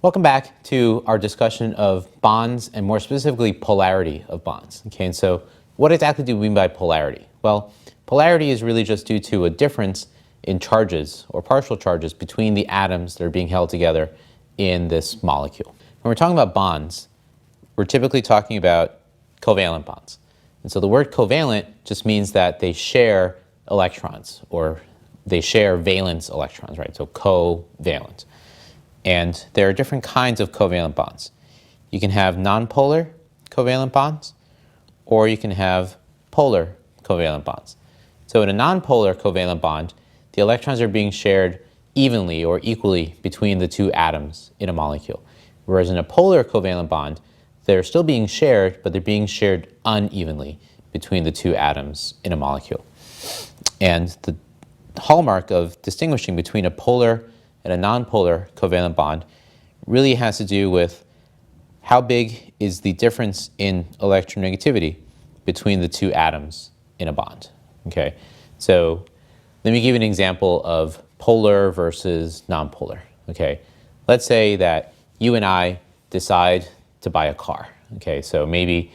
Welcome back to our discussion of bonds and more specifically polarity of bonds. Okay, and so what exactly do we mean by polarity? Well, polarity is really just due to a difference in charges or partial charges between the atoms that are being held together in this molecule. When we're talking about bonds, we're typically talking about covalent bonds. And so the word covalent just means that they share electrons or they share valence electrons, right? So covalent. And there are different kinds of covalent bonds. You can have nonpolar covalent bonds, or you can have polar covalent bonds. So in a nonpolar covalent bond, the electrons are being shared evenly or equally between the two atoms in a molecule. Whereas in a polar covalent bond, they're still being shared, but they're being shared unevenly between the two atoms in a molecule. And the hallmark of distinguishing between a polar and a nonpolar covalent bond really has to do with how big is the difference in electronegativity between the two atoms in a bond. Okay, so let me give you an example of polar versus nonpolar. Okay, let's say that you and I decide to buy a car. Okay, so maybe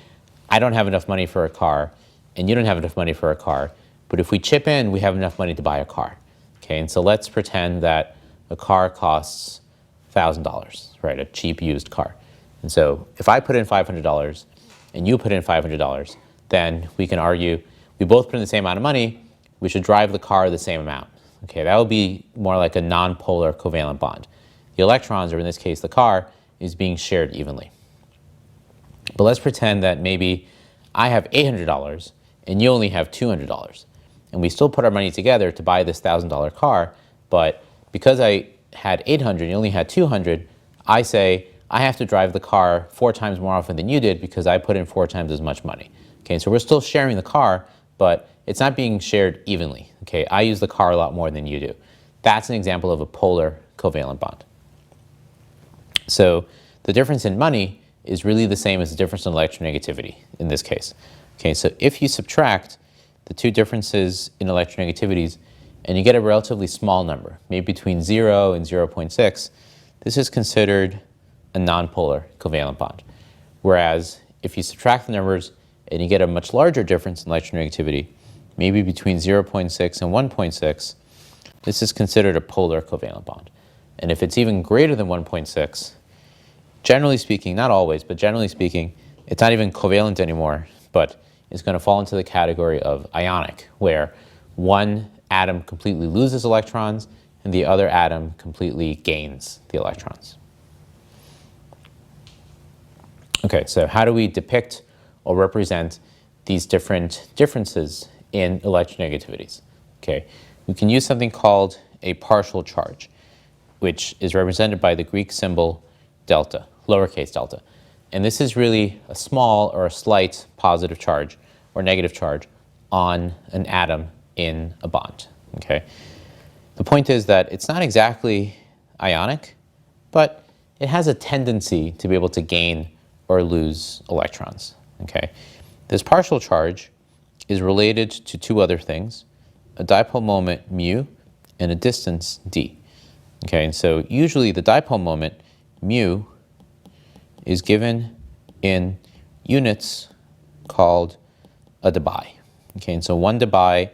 I don't have enough money for a car and you don't have enough money for a car, but if we chip in, we have enough money to buy a car. Okay, and so let's pretend that a car costs $1,000, right? A cheap used car. And so if I put in $500 and you put in $500, then we can argue we both put in the same amount of money, we should drive the car the same amount. Okay, that would be more like a nonpolar covalent bond. The electrons, or in this case the car, is being shared evenly. But let's pretend that maybe I have $800 and you only have $200. And we still put our money together to buy this $1,000 car, but because I had 800 and you only had 200, I say I have to drive the car 4 times more often than you did because I put in 4 times as much money. Okay, so we're still sharing the car, but it's not being shared evenly. Okay, I use the car a lot more than you do. That's an example of a polar covalent bond. So the difference in money is really the same as the difference in electronegativity in this case. Okay, so if you subtract the two differences in electronegativities and you get a relatively small number, maybe between 0 and 0.6, this is considered a nonpolar covalent bond. Whereas if you subtract the numbers and you get a much larger difference in electronegativity, maybe between 0.6 and 1.6, this is considered a polar covalent bond. And if it's even greater than 1.6, generally speaking, not always, but generally speaking, it's not even covalent anymore, but it's going to fall into the category of ionic, where one atom completely loses electrons and the other atom completely gains the electrons. Okay, so how do we depict or represent these different differences in electronegativities? Okay, we can use something called a partial charge, which is represented by the Greek symbol delta, lowercase delta. And this is really a small or a slight positive charge or negative charge on an atom in a bond. Okay, the point is that it's not exactly ionic, but it has a tendency to be able to gain or lose electrons. Okay, this partial charge is related to two other things: a dipole moment mu and a distance d. Okay, and so usually the dipole moment mu is given in units called a debye. Okay, and so 1 debye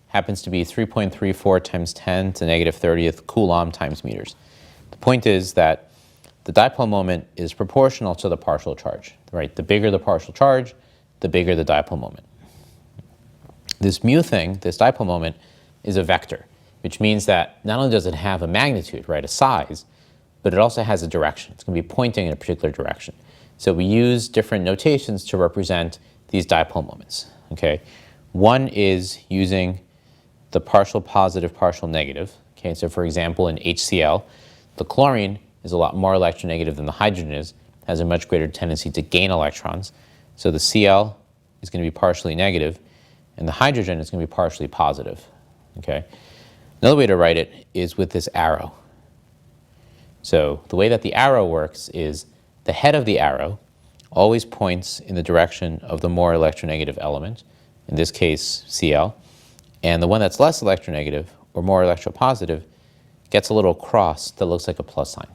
happens to be 3.34 times 10 to the negative 30th coulomb times meters. The point is that the dipole moment is proportional to the partial charge, right? The bigger the partial charge, the bigger the dipole moment. This mu thing, this dipole moment, is a vector, which means that not only does it have a magnitude, right, a size, but it also has a direction. It's going to be pointing in a particular direction. So we use different notations to represent these dipole moments. Okay, one is using the partial positive, partial negative. Okay, so for example, in HCl, the chlorine is a lot more electronegative than the hydrogen is, has a much greater tendency to gain electrons. So the Cl is going to be partially negative, and the hydrogen is going to be partially positive. Okay, another way to write it is with this arrow. So the way that the arrow works is the head of the arrow always points in the direction of the more electronegative element, in this case Cl, and the one that's less electronegative or more electropositive gets a little cross that looks like a plus sign.